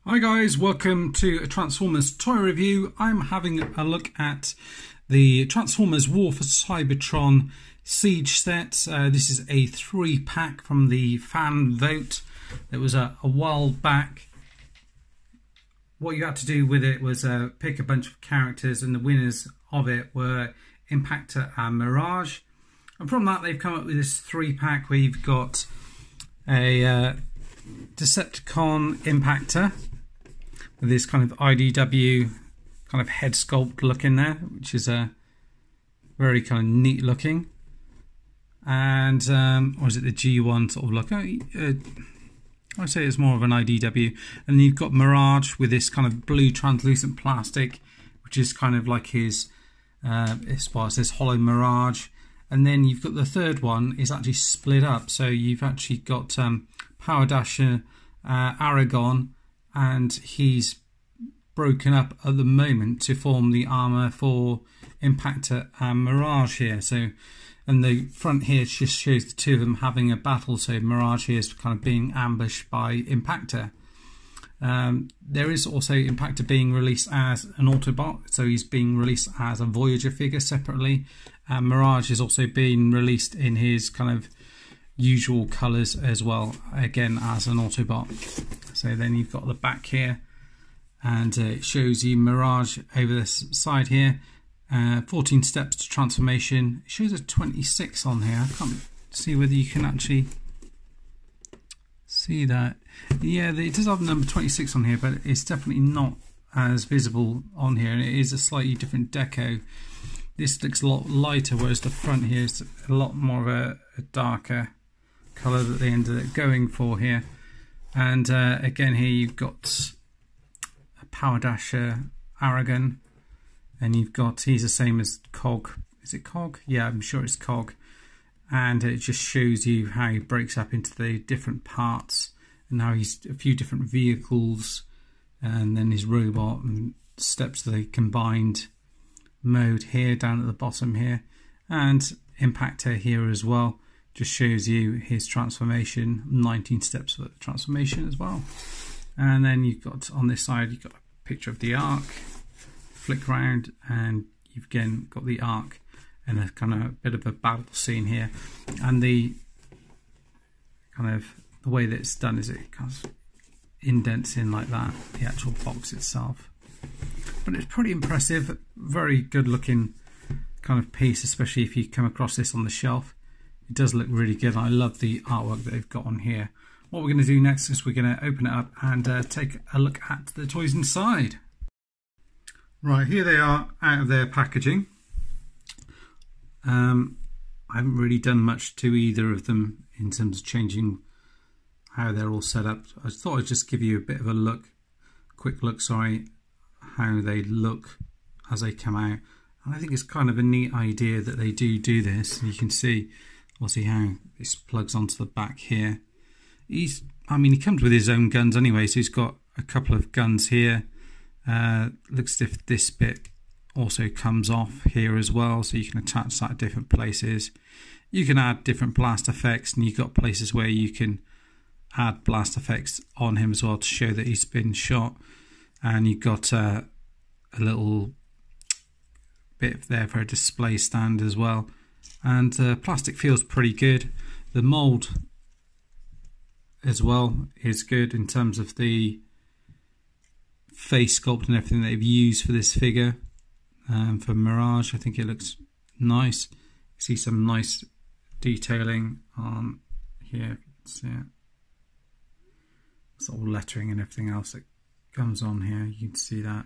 Hi guys, welcome to a Transformers toy review. I'm having a look at the Transformers War for Cybertron Siege set. This is a 3-pack from the fan vote. It was a while back. What you had to do with it was pick a bunch of characters, and the winners of it were Impactor and Mirage. And from that they've come up with this 3-pack where you've got a Decepticon Impactor with this kind of IDW kind of head sculpt look in there, which is a very kind of neat looking. And or is it the G1 sort of look? I'd say it's more of an IDW. And you've got Mirage with this kind of blue translucent plastic, which is kind of like his as far as this hollow Mirage. And then you've got the third one is actually split up, so you've actually got Power Dasher Aragon, and he's broken up at the moment to form the armor for Impactor and Mirage here. So, and the front here just shows the two of them having a battle. So Mirage here is kind of being ambushed by Impactor. There is also Impactor being released as an Autobot, so he's being released as a Voyager figure separately. Mirage is also being released in his kind of usual colours as well, again as an Autobot. So then you've got the back here, and it shows you Mirage over this side here. 14 steps to transformation. It shows a 26 on here. I can't see whether you can actually see that. Yeah, it does have number 26 on here, but it's definitely not as visible on here, and it is a slightly different deco. This looks a lot lighter, whereas the front here is a lot more of a darker colour that they ended up going for here. And again here you've got a Power Dasher Aragon, and you've got, he's the same as Cog. Is it Cog? Yeah, I'm sure it's Cog. And it just shows you how he breaks up into the different parts, and how he's a few different vehicles, and then his robot, and steps to the combined mode here down at the bottom here. And Impactor here as well, just shows you his transformation, 19 steps for the transformation as well. And then you've got on this side, you've got a picture of the Ark, flick round, and you've again got the Ark and a kind of bit of a battle scene here. And the kind of the way that it's done is it kind of indents in like that, the actual box itself. But it's pretty impressive, very good looking kind of piece, especially if you come across this on the shelf. It does look really good. I love the artwork that they've got on here. What we're going to do next is we're going to open it up and take a look at the toys inside. Right, here they are out of their packaging. I haven't really done much to either of them in terms of changing how they're all set up. I thought I'd just give you a bit of a look, quick look, sorry, how they look as they come out. And I think it's kind of a neat idea that they do this. You can see obviously how this plugs onto the back here. He comes with his own guns anyway, so he's got a couple of guns here. Looks as if this bit also comes off here as well, so you can attach that at different places. You can add different blast effects, and you've got places where you can add blast effects on him as well to show that he's been shot. And you've got a little bit there for a display stand as well. And plastic feels pretty good. The mould as well is good in terms of the face sculpt and everything they've used for this figure. For Mirage, I think it looks nice. You see some nice detailing on here. See it? Sort of lettering and everything else that comes on here. You can see that.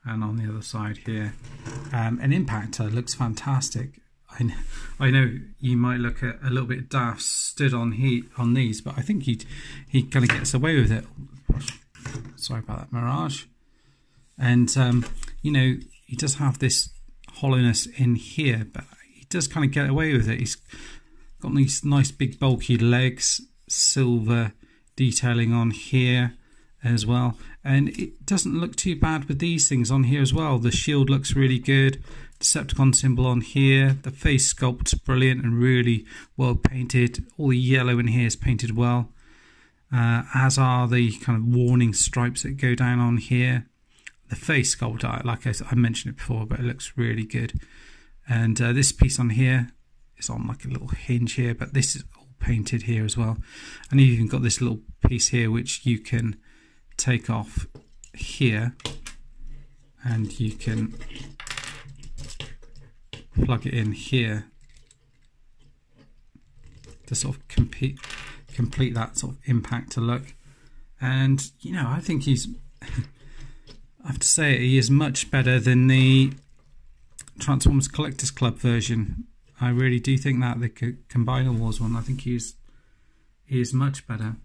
And on the other side here, an Impactor looks fantastic. I know you might look at a little bit daft stood on these, but I think he kind of gets away with it. Sorry about that, Mirage. And you know, he does have this hollowness in here, but he does kind of get away with it. He's got these nice big bulky legs, silver detailing on here as well, and it doesn't look too bad with these things on here as well. The shield looks really good, Decepticon symbol on here, the face sculpt's brilliant and really well painted. All the yellow in here is painted well, as are the kind of warning stripes that go down on here. The face sculpt, like I mentioned it before, but it looks really good. And this piece on here is on like a little hinge here, but this is all painted here as well. And you've even got this little piece here which you can take off here, and you can plug it in here to sort of complete that sort of Impactor look. And you know, I think he's I have to say he is much better than the Transformers Collectors Club version. I really do think that the Combiner Wars one, I think he is much better.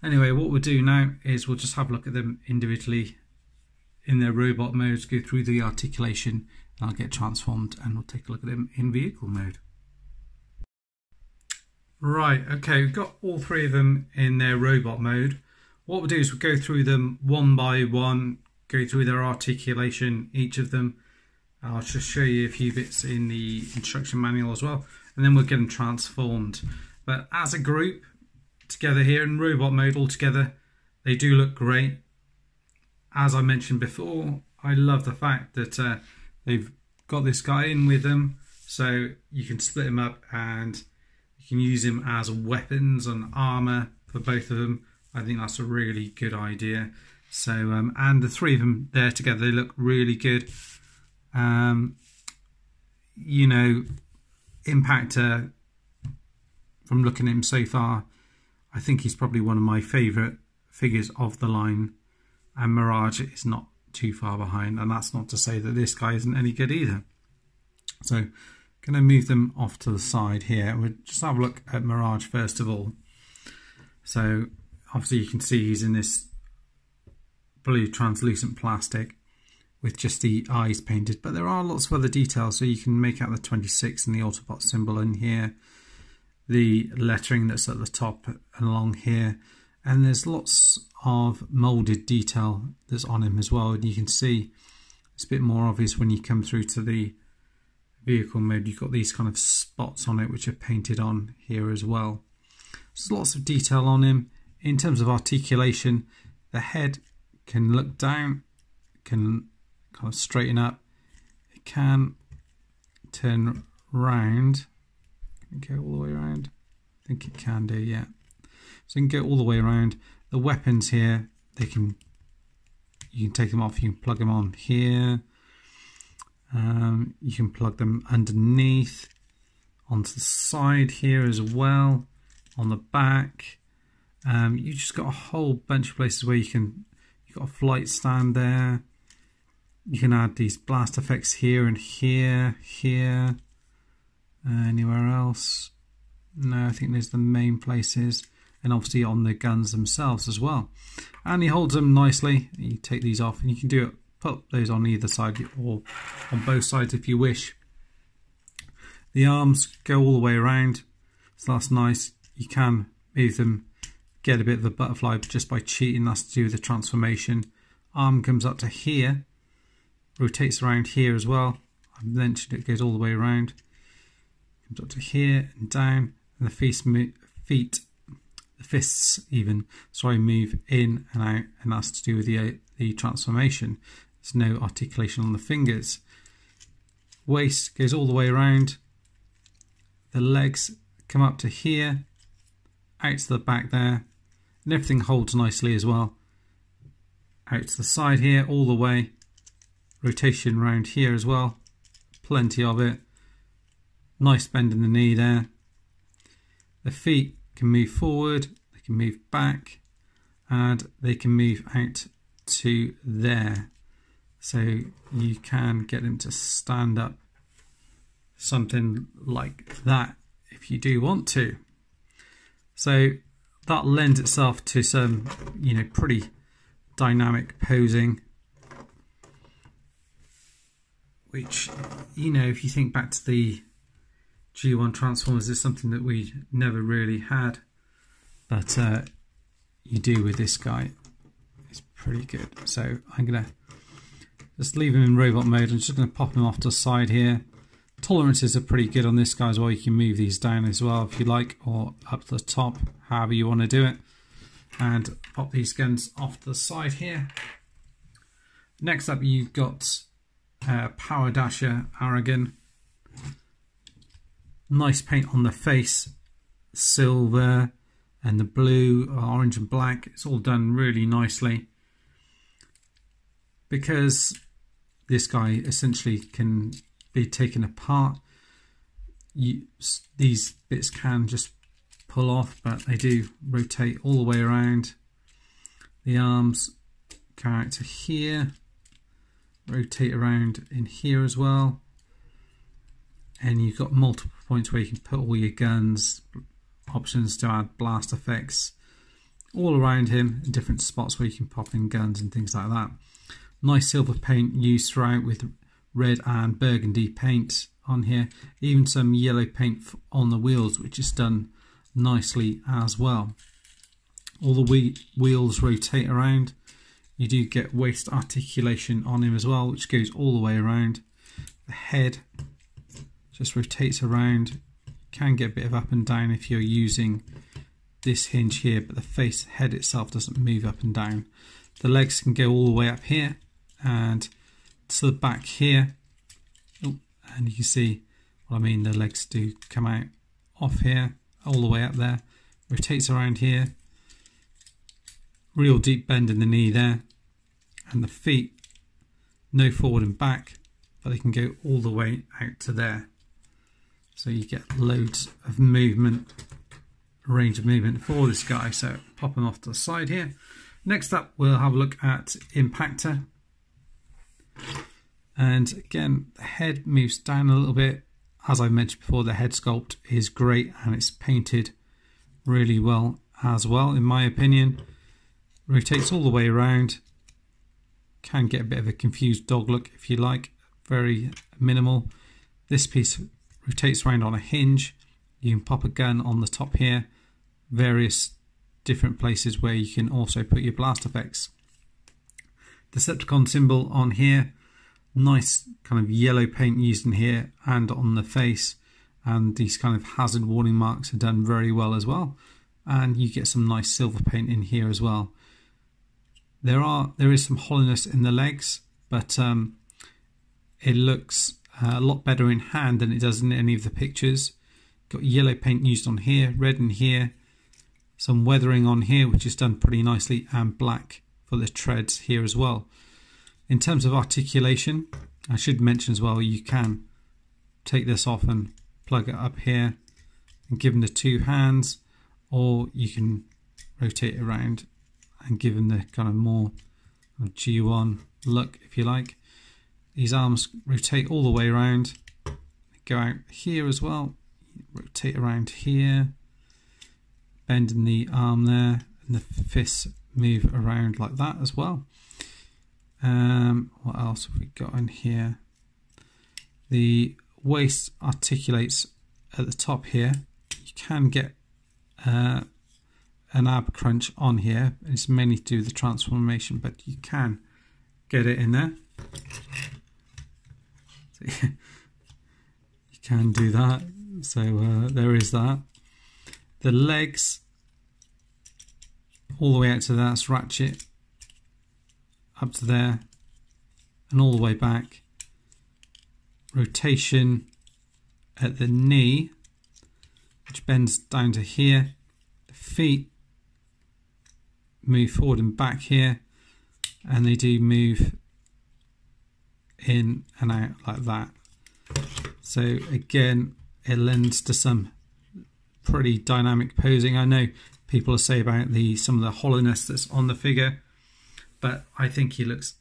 Anyway, what we'll do now is we'll just have a look at them individually in their robot modes, go through the articulation, and I'll get transformed and we'll take a look at them in vehicle mode. Right, okay, we've got all three of them in their robot mode. What we'll do is we'll go through them one by one, go through their articulation, each of them. I'll just show you a few bits in the instruction manual as well, and then we'll get them transformed. But as a group, together here in robot mode all together, they do look great. As I mentioned before, I love the fact that they've got this guy in with them, so you can split him up and you can use him as weapons and armor for both of them. I think that's a really good idea. So, and the three of them there together, they look really good. You know, Impactor, from looking at him so far, I think he's probably one of my favourite figures of the line. And Mirage is not too far behind. And that's not to say that this guy isn't any good either. So, I'm going to move them off to the side here. We'll just have a look at Mirage first of all. So, obviously you can see he's in this blue translucent plastic with just the eyes painted, but there are lots of other details, so you can make out the 26 and the Autobot symbol in here, the lettering that's at the top and along here, and there's lots of moulded detail that's on him as well. And you can see it's a bit more obvious when you come through to the vehicle mode. You've got these kind of spots on it which are painted on here as well. There's lots of detail on him. In terms of articulation, the head can look down, can kind of straighten up, it can turn round. Can it go all the way around? I think it can do, yeah. So you can go all the way around. The weapons here, you can take them off, you can plug them on here. You can plug them underneath, onto the side here as well, on the back. You just got a whole bunch of places where you've got a flight stand there. You can add these blast effects here and here, here. Anywhere else? No, I think there's the main places, and obviously on the guns themselves as well. And he holds them nicely. You take these off, and you can do it. Put those on either side or on both sides if you wish. The arms go all the way around, so that's nice. You can move them, get a bit of a butterfly just by cheating. That's to do with the transformation. Arm comes up to here, rotates around here as well. I mentioned it goes all the way around. Comes up to here and down, and the fists even, move in and out, and that's to do with the transformation. There's no articulation on the fingers. Waist goes all the way around. The legs come up to here, out to the back there, and everything holds nicely as well. Out to the side here, all the way. Rotation around here as well. Plenty of it. Nice bend in the knee there. The feet can move forward, they can move back, and they can move out to there. So you can get them to stand up, something like that if you do want to. So that lends itself to some, pretty dynamic posing, which, if you think back to the G1 Transformers, is something that we never really had, but you do with this guy. It's pretty good. So I'm gonna just leave him in robot mode. I'm just going to pop him off to the side here. Tolerances are pretty good on this guy as well. You can move these down as well if you like, or up to the top, however you want to do it. and pop these guns off to the side here. Next up, you've got Power Dasher Aragon. Nice paint on the face, silver and the blue, orange and black. It's all done really nicely, because this guy essentially can be taken apart. These bits can just pull off, but they do rotate all the way around. The arms go out to here, rotate around in here as well, and you've got multiple points where you can put all your guns, options to add blast effects all around him, in different spots where you can pop in guns and things like that. Nice silver paint used throughout with red and burgundy paint on here, even some yellow paint on the wheels, which is done nicely as well. All the wheels rotate around. You do get waist articulation on him as well, which goes all the way around. The head just rotates around. Can get a bit of up and down if you're using this hinge here, but the head itself doesn't move up and down. The legs can go all the way up here and to the back here. Oh, and you can see what I mean, the legs do come out off here, all the way up there. Rotates around here. Real deep bend in the knee there. And the feet, no forward and back, but they can go all the way out to there. So you get loads of movement, range of movement for this guy. So pop him off to the side here. Next up, we'll have a look at Impactor. And again, the head moves down a little bit. As I mentioned before, the head sculpt is great and it's painted really well as well, in my opinion. Rotates all the way around. Can get a bit of a confused dog look if you like. Very minimal. This piece rotates around on a hinge. You can pop a gun on the top here. Various different places where you can also put your blast effects. Decepticon symbol on here. Nice kind of yellow paint used in here and on the face. And these kind of hazard warning marks are done very well as well. And you get some nice silver paint in here as well. There is some hollowness in the legs, but it looks a lot better in hand than it does in any of the pictures. Got yellow paint used on here, red in here, some weathering on here, which is done pretty nicely, and black for the treads here as well. In terms of articulation, I should mention as well, you can take this off and plug it up here and give him the two hands, or you can rotate it around and give him the kind of more G1 look, if you like. These arms rotate all the way around, go out here as well, rotate around here, bending the arm there, and the fists move around like that as well. What else have we got in here? The waist articulates at the top here. You can get an ab crunch on here. It's mainly to do with the transformation, but you can get it in there. So you can do that. So there is that. The legs all the way out to that's ratchet, up to there, and all the way back. Rotation at the knee, which bends down to here. The feet move forward and back here, and they do move in and out like that. So again, it lends to some pretty dynamic posing. I know people will say about some of the hollowness that's on the figure, but I think he looks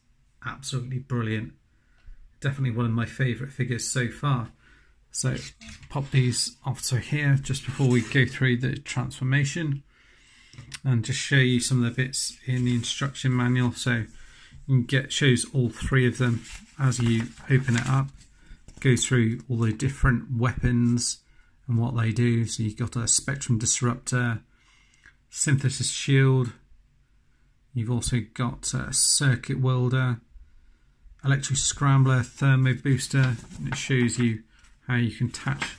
absolutely brilliant. Definitely one of my favourite figures so far. So pop these off to here just before we go through the transformation, and just show you some of the bits in the instruction manual. So you can shows all three of them as you open it up. Goes through all the different weapons and what they do. So you've got a Spectrum Disruptor, Synthesis Shield. You've also got a Circuit Welder, Electric Scrambler, Thermo Booster, and it shows you how you can attach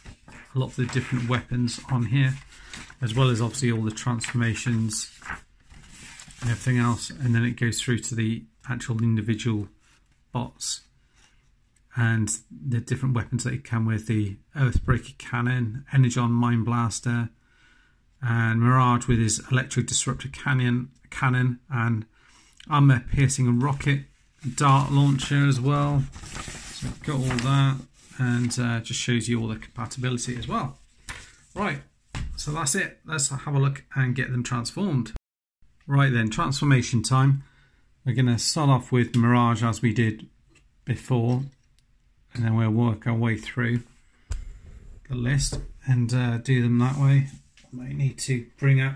a lot of the different weapons on here, as well as obviously all the transformations and everything else, and then it goes through to the actual individual bots and the different weapons that it come with: the Earthbreaker cannon, Energon Mine Blaster, and Mirage with his Electro Disruptor cannon, and armor piercing rocket dart launcher as well. So we've got all that, and just shows you all the compatibility as well. Right, so that's it. Let's have a look and get them transformed. Right then, transformation time. We're going to start off with Mirage as we did before, and then we'll work our way through the list and do them that way. I might need to bring up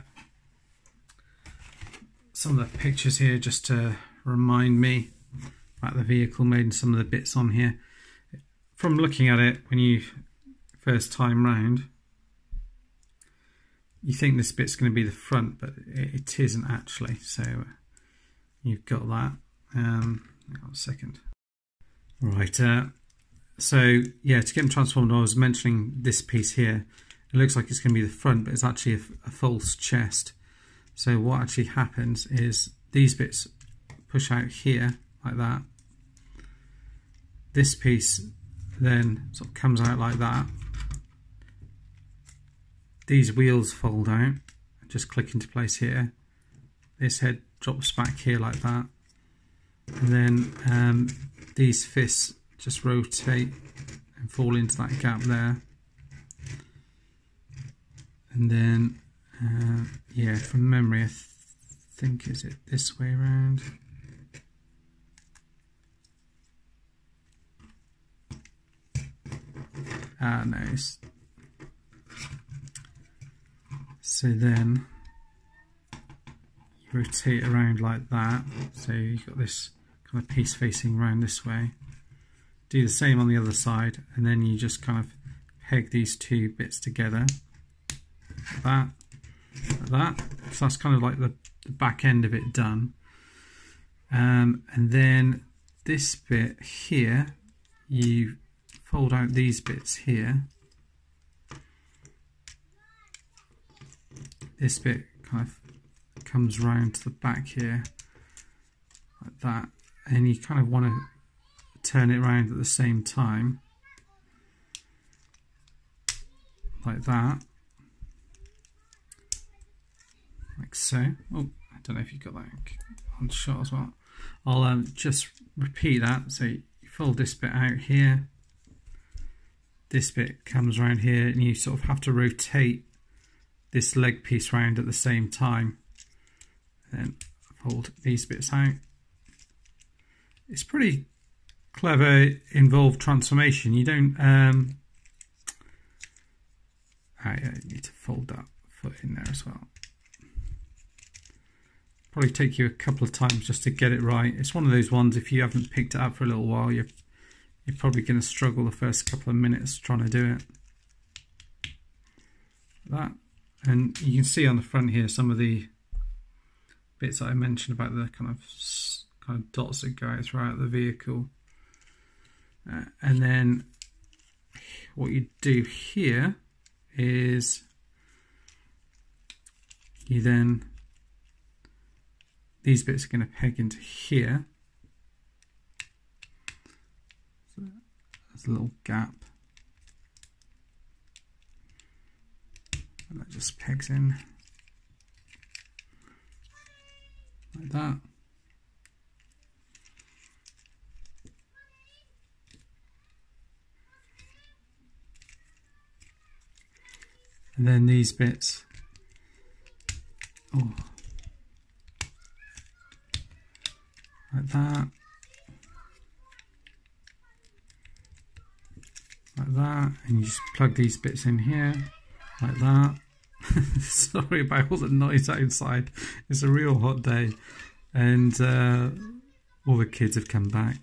some of the pictures here just to remind me about the vehicle mode and some of the bits on here. From looking at it when you first time round, you think this bit's going to be the front, but it isn't actually. So you've got that. Hang on a second. Right, so yeah, to get them transformed, I was mentioning this piece here. It looks like it's going to be the front, but it's actually a false chest. So what actually happens is these bits push out here like that. This piece then sort of comes out like that. These wheels fold out, just click into place here. This head drops back here like that. And then these fists just rotate and fall into that gap there. And then, yeah, from memory, I think, is it this way around? No. So then you rotate around like that. So you've got this kind of piece facing around this way. Do the same on the other side, and then you just kind of peg these two bits together. Like that. So that's kind of like the back end of it done. And then this bit here, you fold out these bits here. This bit kind of comes round to the back here, like that, and you kind of want to turn it around at the same time, like that, like so. Oh, I don't know if you got that on shot as well. I'll just repeat that. So you fold this bit out here, this bit comes around here, and you sort of have to rotate this leg piece round at the same time, and fold these bits out. It's pretty clever, involved transformation. You don't I need to fold that foot in there as well. Probably take you a couple of times just to get it right. It's one of those ones, if you haven't picked it up for a little while, you're probably going to struggle the first couple of minutes trying to do it. That. And you can see on the front here some of the bits that I mentioned about the kind of dots that go out throughout the vehicle. And then what you do here is you then, these bits are going to peg into here. So there's a little gap. And that just pegs in like that. And then these bits, oh, like that, like that, and you just plug these bits in here, like that. Sorry about all the noise outside. It's a real hot day, and all the kids have come back.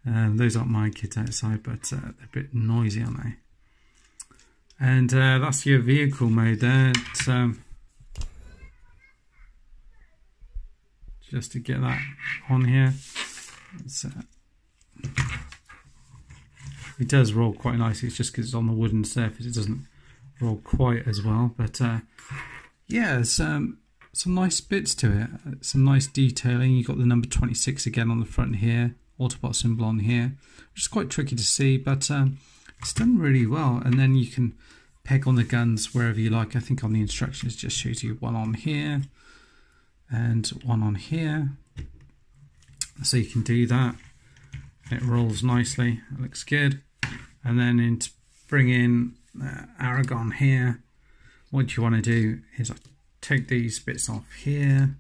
Those aren't my kids outside, but they're a bit noisy, aren't they? And that's your vehicle mode there. Just to get that on here. It does roll quite nicely. It's just because it's on the wooden surface, it doesn't roll quite as well. But yeah, there's some some nice bits to it, some nice detailing. You've got the number 26 again on the front here, Autobot symbol on here, which is quite tricky to see, but it's done really well. And then you can peg on the guns wherever you like. I think on the instructions it just shows you one on here and one on here, so you can do that. It rolls nicely, it looks good. And then to bring in Aragon here, what you want to do is take these bits off here.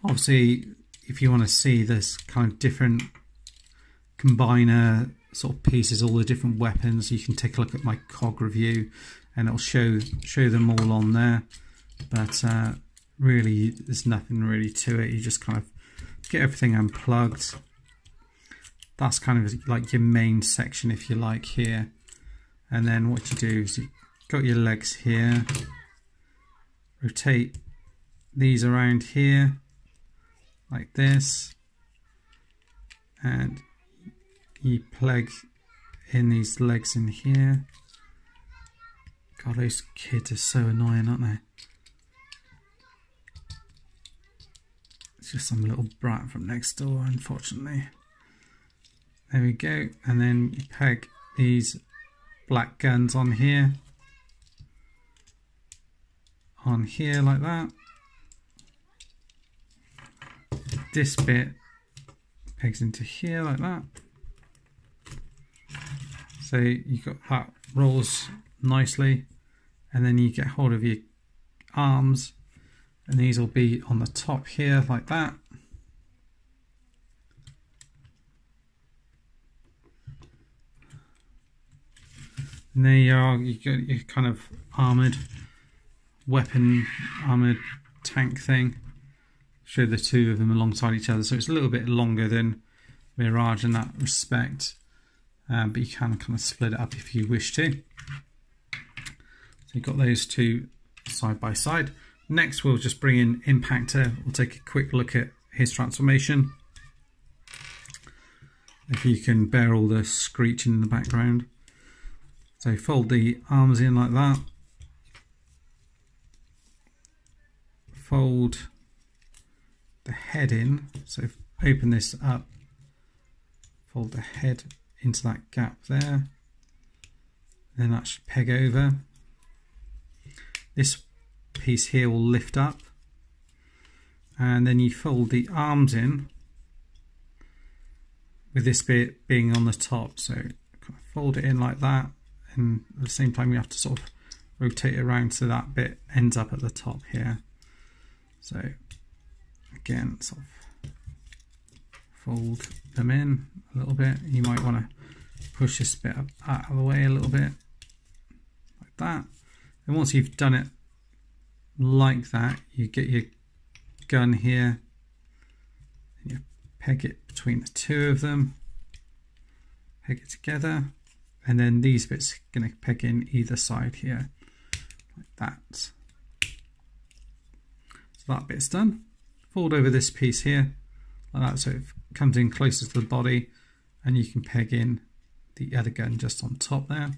Obviously, if you want to see this kind of different combiner sort of pieces, all the different weapons, you can take a look at my COG review and it'll show them all on there. But really, there's nothing really to it. You just kind of get everything unplugged. That's kind of like your main section, if you like, here. And then what you do is you've got your legs here. Rotate these around here like this, and you plug in these legs in here. God, those kids are so annoying, aren't they? It's just some little brat from next door, unfortunately. There we go, and then you peg these black guns on here like that. This bit pegs into here like that. So you got that rolls nicely, and then you get hold of your arms, and these will be on the top here like that. And there you are, you got your kind of armoured tank thing. Show the two of them alongside each other, so it's a little bit longer than Mirage in that respect, but you can kind of split it up if you wish to. So you've got those two side by side. Next we'll just bring in Impactor. We'll take a quick look at his transformation. If you can bear all the screeching in the background. So fold the arms in like that. Fold the head in. So open this up. Fold the head into that gap there. Then that should peg over. This piece here will lift up. And then you fold the arms in with this bit being on the top. So kind of fold it in like that. And at the same time you have to sort of rotate it around so that bit ends up at the top here. So again, sort of fold them in a little bit. You might want to push this bit up out of the way a little bit, like that. And once you've done it like that, you get your gun here, and you peg it between the two of them, peg it together, and then these bits are going to peg in either side here, like that. So that bit's done. Fold over this piece here, like that, so it comes in closer to the body, and you can peg in the other gun just on top there.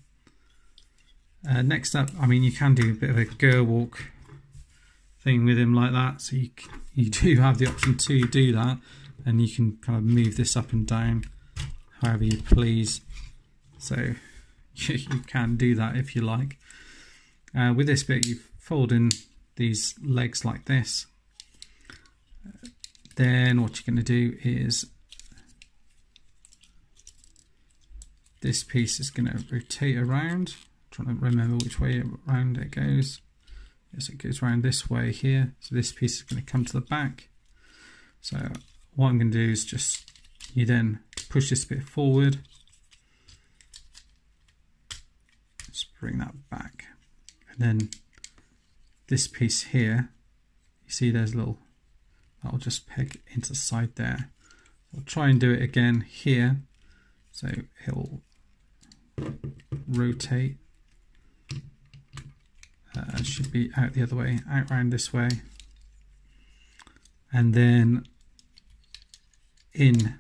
Next up, I mean, you can do a bit of a gear walk thing with him like that, so you do have the option to do that, and you can kind of move this up and down however you please. So you can do that if you like. With this bit, you fold in these legs like this. Then what you're going to do is this piece is going to rotate around. I'm trying to remember which way around it goes. Yes, it goes around this way here. So this piece is going to come to the back. So what I'm going to do is just, you then push this bit forward. Just bring that back. And then this piece here, you see there's a little, that'll just peg into the side there. I'll try and do it again here. So it'll rotate. Should be out the other way, out round this way, and then in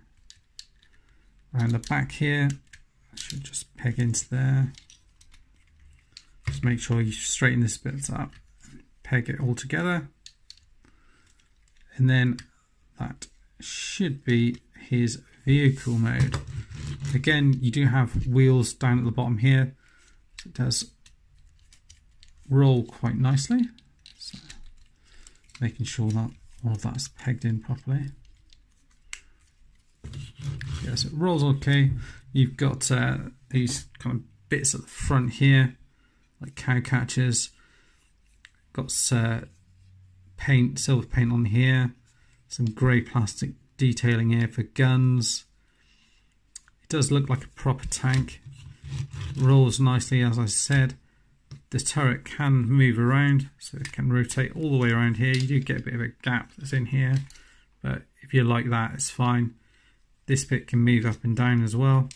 around the back here. I should just peg into there. Just make sure you straighten this bit up, peg it all together. And then that should be his vehicle mode. Again, you do have wheels down at the bottom here. It does roll quite nicely. So making sure that all of that's pegged in properly. Yes, it rolls okay. You've got these kind of bits at the front here, like cow catchers. Got paint, silver paint on here. Some grey plastic detailing here for guns. It does look like a proper tank. Rolls nicely, as I said. The turret can move around, so it can rotate all the way around here. You do get a bit of a gap that's in here, but if you like that, it's fine. This bit can move up and down as well.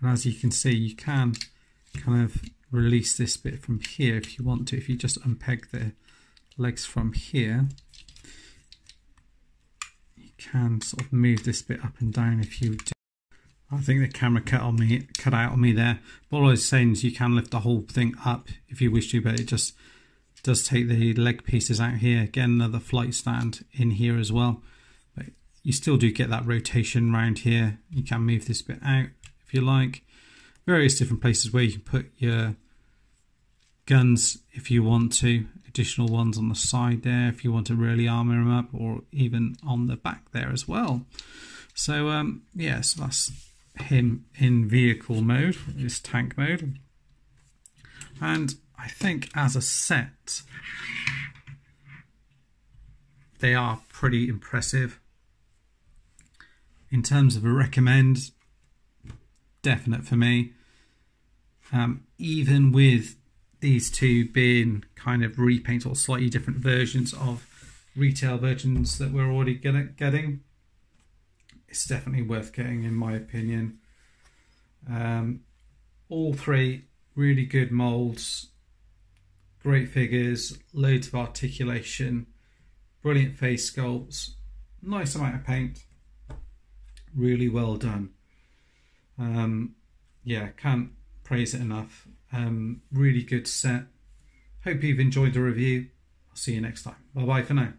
And as you can see, you can kind of release this bit from here if you want to. If you just unpeg the legs from here, you can sort of move this bit up and down if you do. I think the camera cut out on me there. But all I was saying is you can lift the whole thing up if you wish to, but it just does take the leg pieces out here. Again, another flight stand in here as well. But you still do get that rotation around here. You can move this bit out if you like. Various different places where you can put your guns if you want to. Additional ones on the side there if you want to really armour them up, or even on the back there as well. So yeah, so that's him in vehicle mode, his tank mode. And I think as a set, they are pretty impressive. In terms of a recommend, definite for me. Even with these two being kind of repaints or slightly different versions of retail versions that we're already getting, it's definitely worth getting in my opinion. All three really good molds, great figures, loads of articulation, brilliant face sculpts, nice amount of paint, really well done. Yeah, can't praise it enough. Really good set. Hope you've enjoyed the review. I'll see you next time. Bye bye for now.